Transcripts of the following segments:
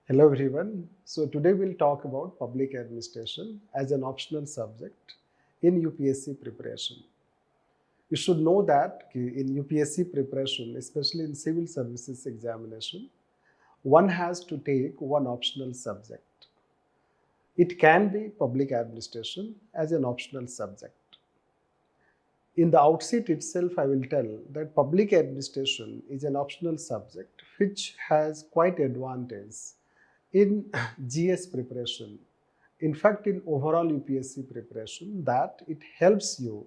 Hello everyone. So today we'll talk about public administration as an optional subject in UPSC preparation. You should know that in UPSC preparation, especially in civil services examination, one has to take one optional subject. It can be public administration as an optional subject. In the outset itself, I will tell that public administration is an optional subject which has quite advantage in GS preparation. In fact, in overall UPSC preparation, that it helps you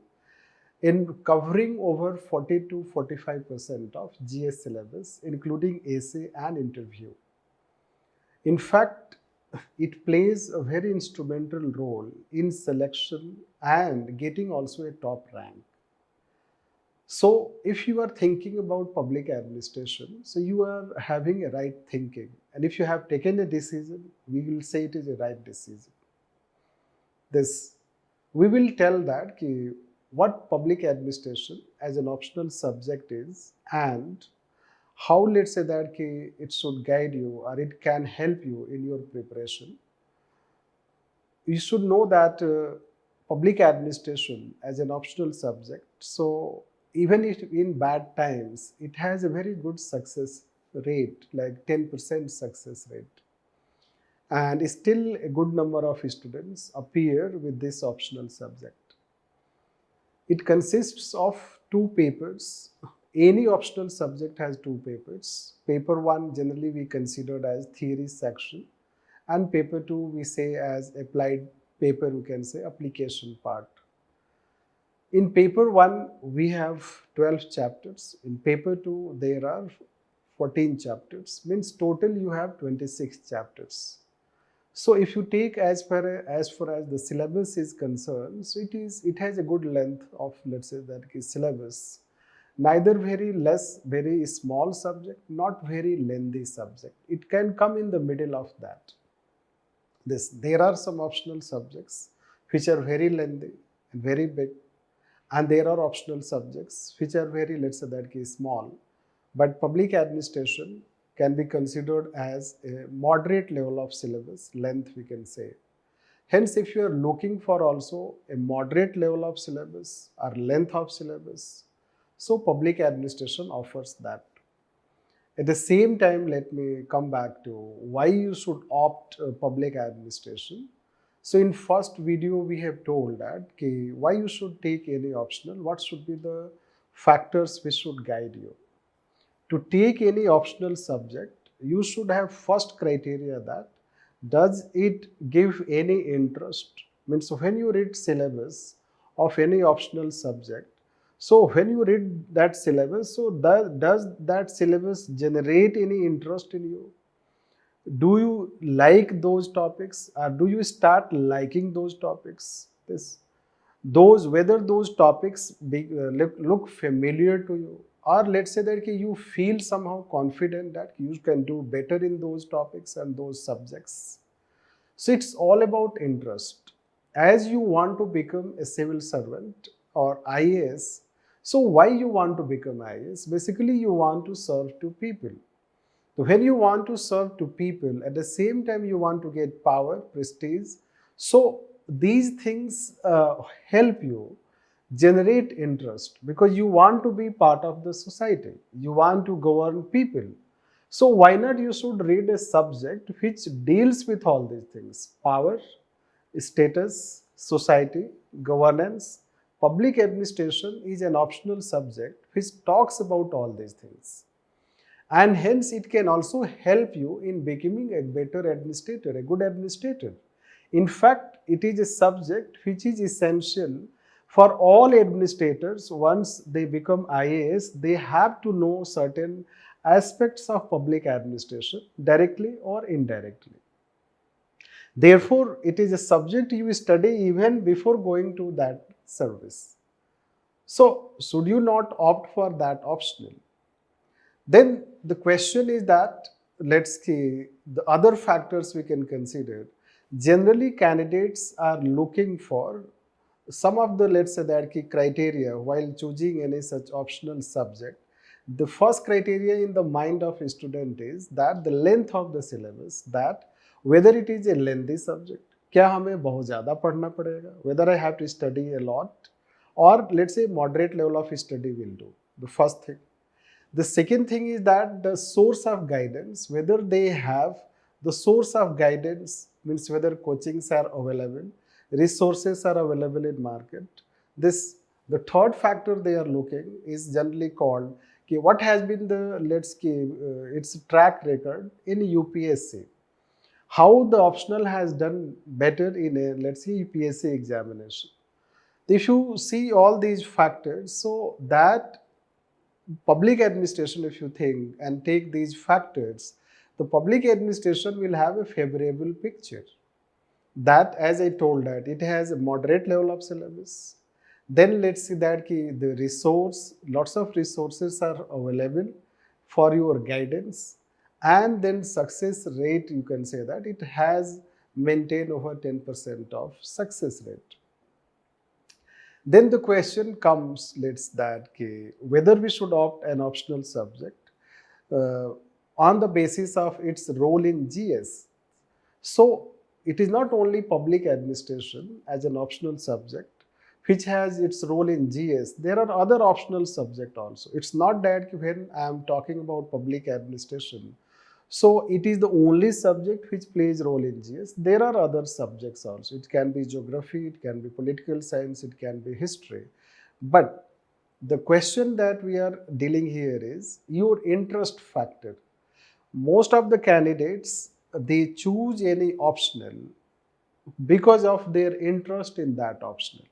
in covering over 40 to 45% of GS syllabus, including essay and interview. In fact, it plays a very instrumental role in selection and getting also a top rank. So if you are thinking about public administration, so you are having a right thinking. And if you have taken a decision, we will say it is a right decision. This, we will tell that what public administration as an optional subject is and how, let's say that it should guide you or it can help you in your preparation. You should know that public administration as an optional subject, so even if in bad times, it has a very good success rate, like 10% success rate. And still a good number of students appear with this optional subject. It consists of two papers. Any optional subject has two papers. Paper 1 generally we considered as theory section, and paper 2 we say as applied paper, we can say application part. In paper 1 we have 12 chapters. In paper 2 there are 14 chapters, means total you have 26 chapters. So if you take as far as the syllabus is concerned, so it has a good length of, let's say that syllabus. Neither very less, very small subject, not very lengthy subject. It can come in the middle of that. There are some optional subjects which are very lengthy and very big, and there are optional subjects which are very, let's say that small. But public administration can be considered as a moderate level of syllabus length, we can say. Hence, if you are looking for also a moderate level of syllabus or length of syllabus, so public administration offers that. At the same time, let me come back to why you should opt public administration. So in first video, we have told that why you should take any optional, what should be the factors which should guide you. To take any optional subject, you should have first criteria that does it give any interest. Means when you read syllabus of any optional subject, so when you read that syllabus, so does that syllabus generate any interest in you? Do you like those topics, or do you start liking those topics? Whether those topics look familiar to you, or let's say that you feel somehow confident that you can do better in those topics and those subjects. So it's all about interest. As you want to become a civil servant or IAS, so why you want to become IAS? Basically, you want to serve to people. So when you want to serve to people, at the same time you want to get power, prestige. So these things help you generate interest because you want to be part of the society. You want to govern people. So why not you should read a subject which deals with all these things: power, status, society, governance. Public administration is an optional subject which talks about all these things. And hence it can also help you in becoming a better administrator, a good administrator. In fact, it is a subject which is essential for all administrators. Once they become IAS, they have to know certain aspects of public administration directly or indirectly. Therefore, it is a subject you study even before going to that service. So, should you not opt for that optional? Then the question is that, let's see, the other factors we can consider. Generally, candidates are looking for some of the, let's say that criteria while choosing any such optional subject. the first criteria in the mind of a student is that the length of the syllabus, that whether it is a lengthy subject, क्या हमें बहुत ज़्यादा पढ़ना पड़ेगा, whether I have to study a lot, or let's say moderate level of study will do, the first thing. The second thing is that the source of guidance, whether they have the source of guidance, means whether coachings are available, resources are available in market. This, the third factor they are looking is generally called what has been the, let's give its track record in UPSC. How the optional has done better in a, let's say, UPSC examination. If you see all these factors, so that public administration, if you think and take these factors, the public administration will have a favorable picture. That, as I told, that it has a moderate level of syllabus. Then let's see that the resource, lots of resources are available for your guidance, and then success rate, you can say that it has maintained over 10% of success rate. Then the question comes, let's that whether we should opt an optional subject on the basis of its role in GS. So it is not only public administration as an optional subject which has its role in GS. There are other optional subjects also. It's not that when I am talking about public administration, so it is the only subject which plays role in GS. There are other subjects also. It can be geography, it can be political science, it can be history. But the question that we are dealing here is your interest factor. Most of the candidates, they choose any optional because of their interest in that optional.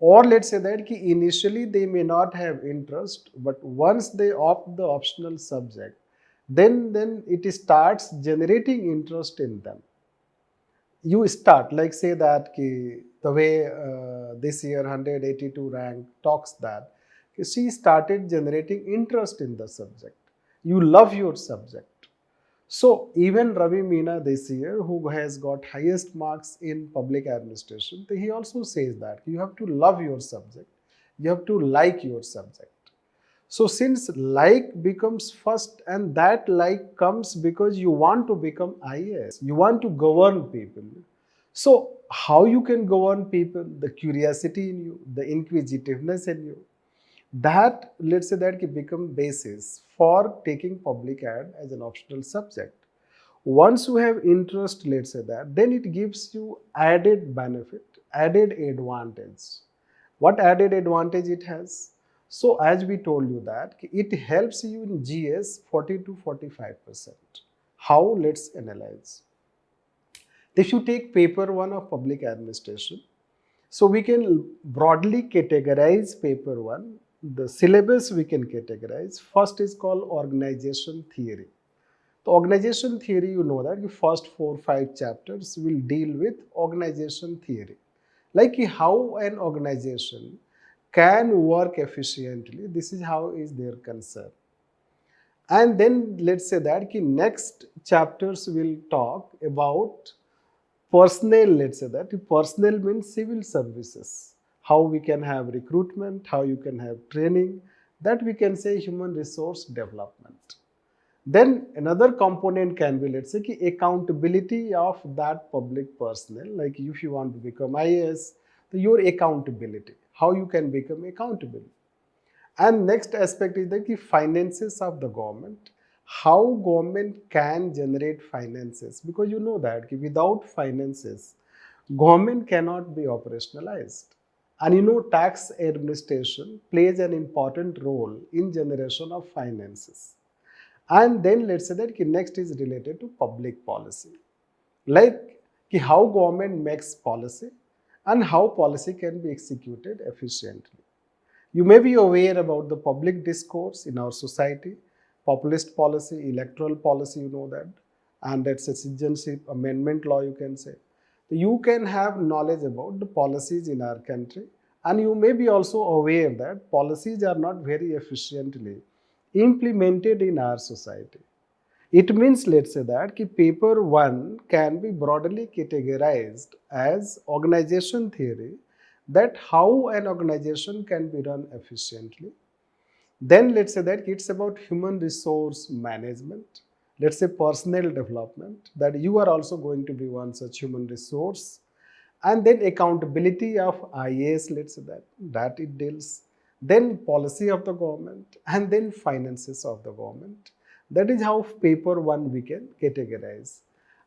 Or let's say that initially they may not have interest, but once they opt the optional subject, then it starts generating interest in them. You start, like say that the way this year 182 rank talks that she started generating interest in the subject. You love your subject. So even Ravi Meena this year, who has got highest marks in public administration, he also says that you have to love your subject. You have to like your subject. So since like becomes first, and that like comes because you want to become IAS, you want to govern people. So how you can govern people? The curiosity in you, the inquisitiveness in you, that, let's say that can become basis for taking public ad as an optional subject. Once you have interest, let's say that, then it gives you added benefit, added advantage. What added advantage it has? So as we told you that it helps you in GS 40 to 45%. How? Let's analyze. If you take paper 1 of public administration, so we can broadly categorize paper 1. The syllabus we can categorize. First is called organization theory. The organization theory, you know that the first 4-5 chapters will deal with organization theory. Like how an organization can work efficiently. This is how is their concern. And then let's say that next chapters will talk about personnel, let's say that. Personnel means civil services. How we can have recruitment, how you can have training, that we can say human resource development. Then another component can be, let's say, accountability of that public personnel. Like if you want to become IAS, your accountability, how you can become accountable. And next aspect is the finances of the government. How government can generate finances, because you know that without finances, government cannot be operationalized. And you know tax administration plays an important role in generation of finances. And then let's say that next is related to public policy. Like how government makes policy and how policy can be executed efficiently. You may be aware about the public discourse in our society, populist policy, electoral policy, you know that, and that's a citizenship amendment law, you can say. You can have knowledge about the policies in our country, and you may be also aware that policies are not very efficiently implemented in our society. It means, let's say that paper 1 can be broadly categorized as organization theory, that how an organization can be run efficiently. Then let's say that it's about human resource management. Let's say personal development, that you are also going to be one such human resource. And then accountability of IAS, let's say that it deals. Then policy of the government, and then finances of the government. That is how paper one we can categorize.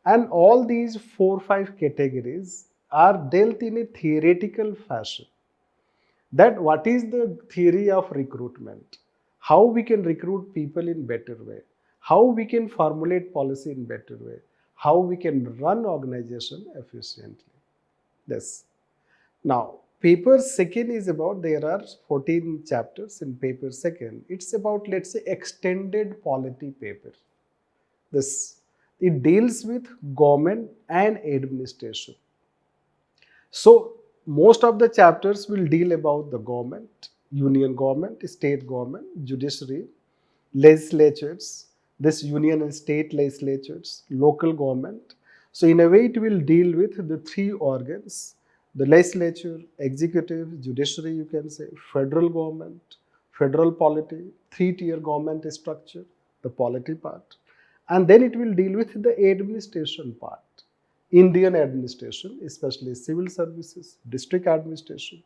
And all these 4-5 categories are dealt in a theoretical fashion. That what is the theory of recruitment, how we can recruit people in better way, how we can formulate policy in better way, how we can run organization efficiently. This. Now paper second is about, there are 14 chapters in paper second. It's about, let's say, extended polity paper. This, it deals with government and administration. So most of the chapters will deal about the government, union government, state government, judiciary, legislatures, this union and state legislatures, local government. So in a way it will deal with the three organs, the legislature, executive, judiciary you can say, federal government, federal polity, three-tier government structure, the polity part. And then it will deal with the administration part. Indian administration, especially civil services, district administration,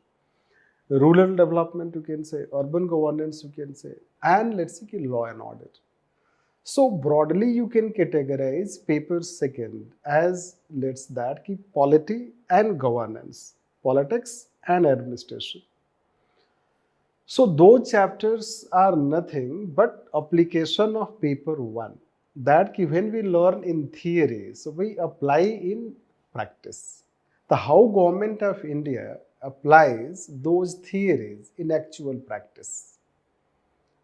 rural development, you can say, urban governance, you can say, and let's say law and order. So broadly, you can categorize paper second as, let's that ki polity and governance, politics and administration. So those chapters are nothing but application of paper one. That when we learn in theory, so we apply in practice. The how government of India applies those theories in actual practice.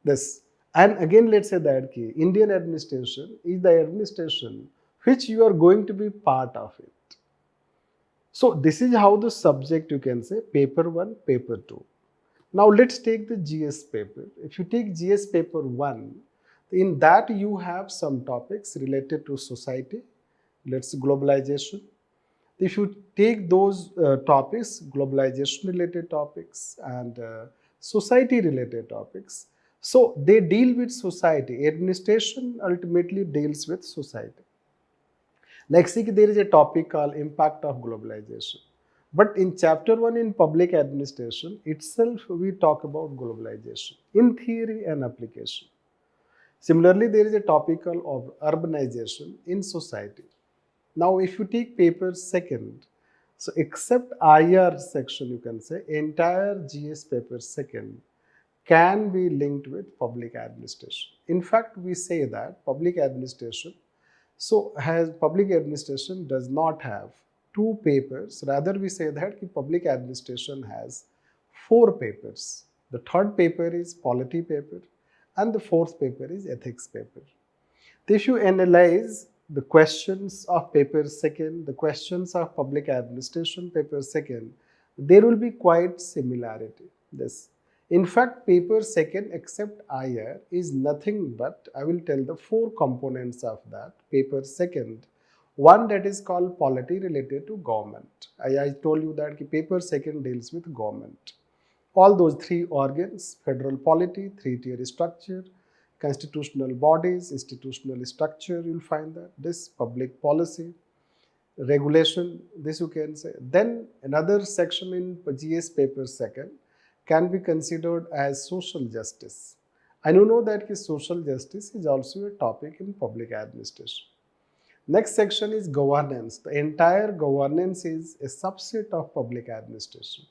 This, and again let's say that Indian administration is the administration which you are going to be part of it. So this is how the subject you can say paper one, paper two. Now let's take the GS paper. If you take GS paper 1, in that you have some topics related to society, let's globalization. If you take those topics, globalization related topics and society related topics, so they deal with society. Administration ultimately deals with society. Like see, there is a topic called impact of globalization. But in chapter 1 in public administration itself, we talk about globalization in theory and application. Similarly, there is a topic of urbanization in society. Now, if you take paper second, so except IR section, you can say entire GS paper second can be linked with public administration. In fact, we say that public administration, so has public administration does not have two papers. Rather, we say that public administration has four papers. The third paper is polity paper and the fourth paper is ethics paper. If you analyze the questions of paper second, the questions of public administration paper second, there will be quite similarity. This, in fact, paper second except IR is nothing but, I will tell the four components of that paper second. One that is called polity related to government. I told you that paper second deals with government. All those three organs, federal polity, three-tier structure, constitutional bodies, institutional structure, you'll find that. This public policy, regulation, this you can say. Then another section in GS paper second can be considered as social justice. I know that social justice is also a topic in public administration. Next section is governance. The entire governance is a subset of public administration.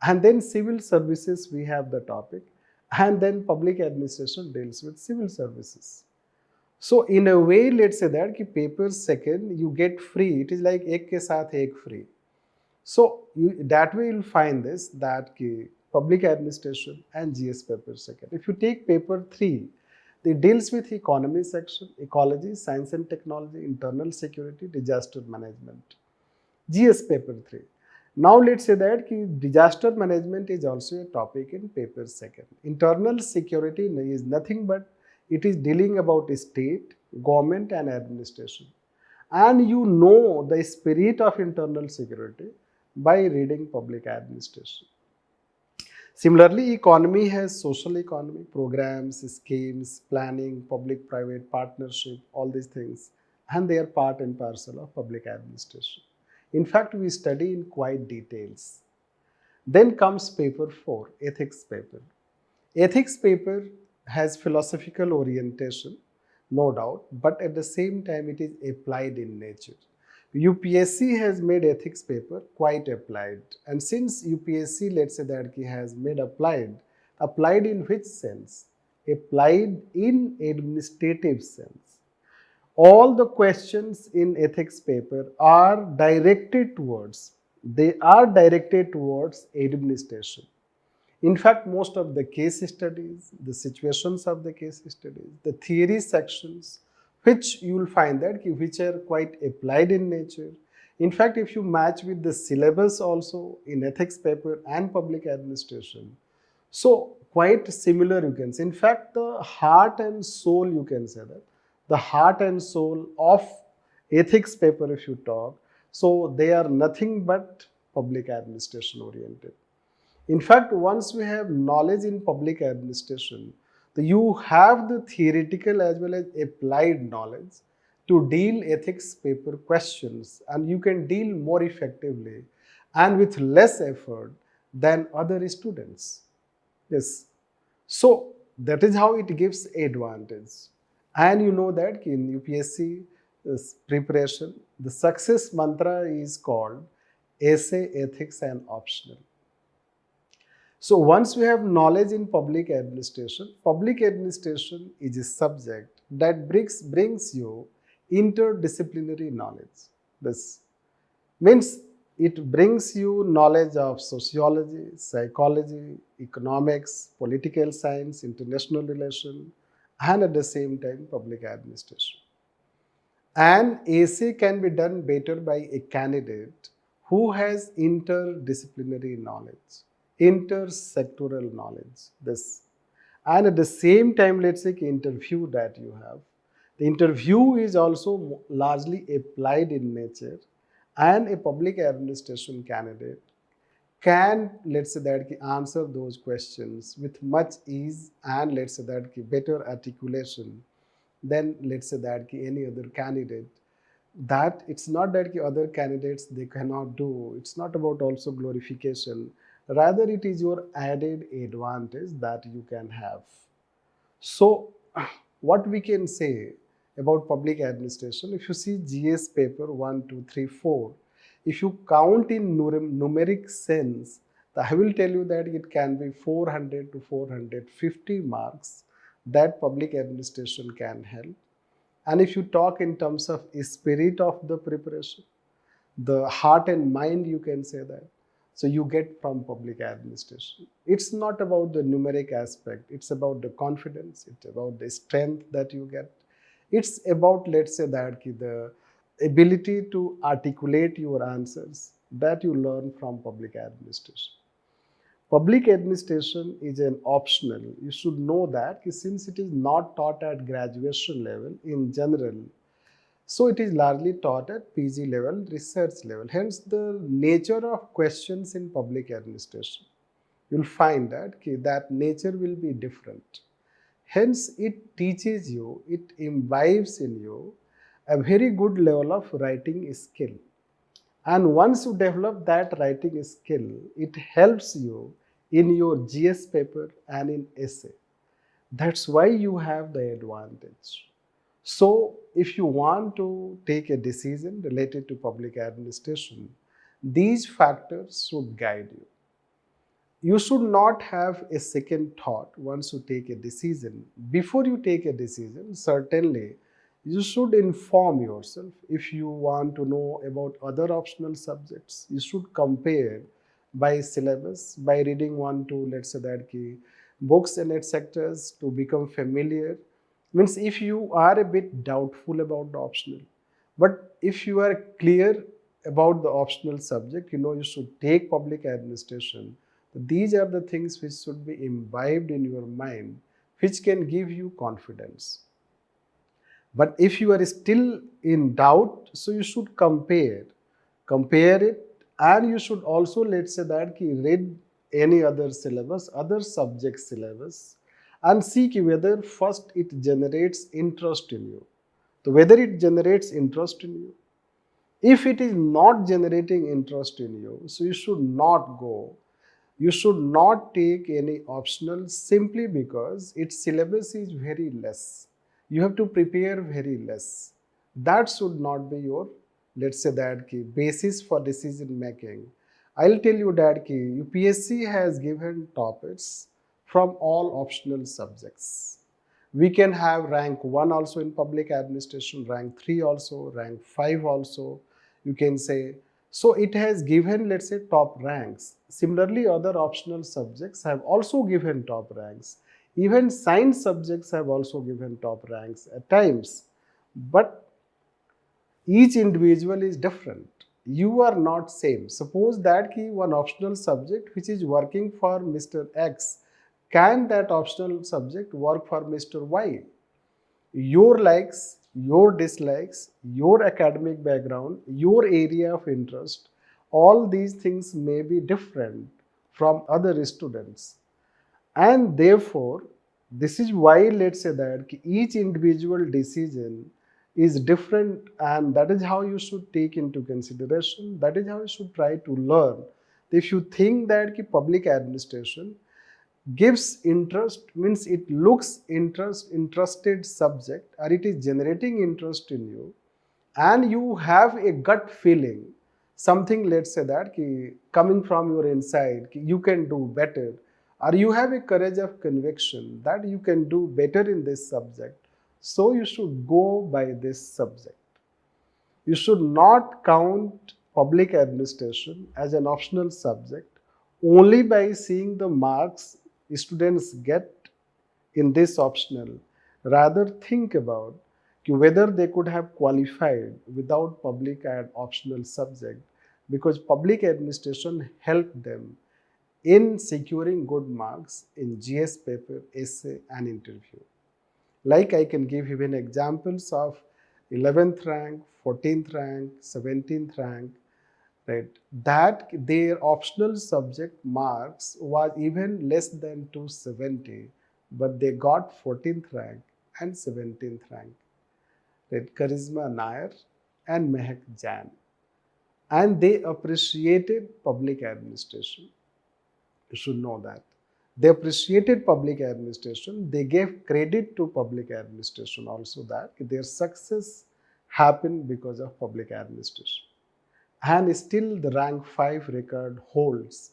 And then civil services, we have the topic. And then public administration deals with civil services. So in a way, let's say that paper second, you get free. It is like ek ke saath ek free. So that way you'll find this, that public administration and GS paper second. If you take paper 3, it deals with economy section, ecology, science and technology, internal security, disaster management. GS paper 3. Now let's say that disaster management is also a topic in paper second. Internal security is nothing but it is dealing about state, government and administration. And you know the spirit of internal security by reading public administration. Similarly, economy has social economy, programs, schemes, planning, public-private partnership, all these things, and they are part and parcel of public administration. In fact, we study in quite details. Then comes paper 4, ethics paper. Ethics paper has philosophical orientation, no doubt, but at the same time it is applied in nature. UPSC has made ethics paper quite applied, and since UPSC, let's say that has made applied in which sense? Applied in administrative sense. All the questions in ethics paper are directed towards administration. In fact, most of the case studies, the situations of the case studies, the theory sections, which you will find that which are quite applied in nature. In fact, if you match with the syllabus also in ethics paper and public administration, so quite similar you can say. In fact, the heart and soul, you can say that, the heart and soul of ethics paper if you talk, so they are nothing but public administration oriented. In fact, once we have knowledge in public administration, you have the theoretical as well as applied knowledge to deal ethics paper questions, and you can deal more effectively and with less effort than other students. Yes. So that is how it gives advantage. And you know that in UPSC preparation, the success mantra is called essay, ethics and optional. So once we have knowledge in public administration is a subject that brings you interdisciplinary knowledge. This means it brings you knowledge of sociology, psychology, economics, political science, international relation, and at the same time public administration. An essay can be done better by a candidate who has interdisciplinary knowledge, intersectoral knowledge. This, and at the same time, let's say interview that you have. The interview is also largely applied in nature, and a public administration candidate can, let's say that answer those questions with much ease and let's say that better articulation than let's say that any other candidate. That it's not that other candidates they cannot do, it's not about also glorification, rather it is your added advantage that you can have. So what we can say about public administration, if you see GS paper 1 2 3 4, if you count in numeric sense, I will tell you that it can be 400 to 450 marks that public administration can help. And if you talk in terms of spirit of the preparation, the heart and mind, you can say that. So you get from public administration. It's not about the numeric aspect. It's about the confidence. It's about the strength that you get. It's about, let's say that the ability to articulate your answers that you learn from public administration. Public administration is an optional. You should know that since it is not taught at graduation level in general, so it is largely taught at PG level, research level. Hence, the nature of questions in public administration, you'll find that nature will be different. Hence, it teaches you, it imbibes in you a very good level of writing skill. And once you develop that writing skill, it helps you in your GS paper and in essay. That's why you have the advantage. So, if you want to take a decision related to public administration, these factors should guide you. You should not have a second thought once you take a decision. Before you take a decision, certainly you should inform yourself. If you want to know about other optional subjects, you should compare by syllabus, by reading one, two, let's say that books and etc. to become familiar. Means if you are a bit doubtful about the optional, but if you are clear about the optional subject, you should take public administration. These are the things which should be imbibed in your mind, which can give you confidence. But if you are still in doubt, so you should compare it, and you should also, let's say that read any other syllabus, other subject syllabus, and see whether first it generates interest in you. So whether it generates interest in you. If it is not generating interest in you, so you should not go. You should not take any optional simply because its syllabus is very less. You have to prepare very less. That should not be your, let's say that basis for decision making. I'll tell you that UPSC has given topics from all optional subjects. We can have rank 1 also in public administration, rank 3 also, rank 5 also. You can say, so it has given, let's say, top ranks. Similarly, other optional subjects have also given top ranks. Even science subjects have also given top ranks at times. But each individual is different. You are not same. Suppose that one optional subject which is working for Mr. X, can that optional subject work for Mr. Y? Your likes, your dislikes, your academic background, your area of interest, all these things may be different from other students. And therefore, this is why, let's say that each individual decision is different, and that is how you should take into consideration. That is how you should try to learn. If you think that public administration gives interest, means it looks interested subject, or it is generating interest in you, and you have a gut feeling, something, let's say that coming from your inside, you can do better, or you have a courage of conviction that you can do better in this subject, so you should go by this subject. You should not count public administration as an optional subject only by seeing the marks students get in this optional. Rather, think about whether they could have qualified without public and optional subject, because public administration helped them in securing good marks in GS paper, essay and interview. Like I can give even examples of 11th rank, 14th rank, 17th rank, right? That their optional subject marks was even less than 270, but they got 14th rank and 17th rank. Right? Charisma Nair and Mehak Jain. And they appreciated public administration. You should know that. They appreciated public administration. They gave credit to public administration also, that their success happened because of public administration. And still the rank 5 record holds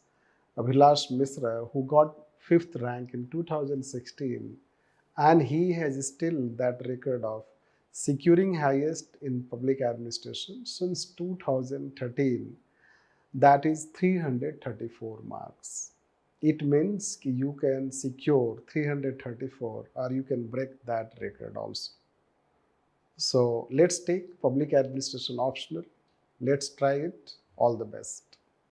Abhilash Mishra, who got 5th rank in 2016, and he has still that record of securing highest in public administration since 2013, that is 334 marks. It means you can secure 334 or you can break that record also. So let's take public administration optional. Let's try it. All the best.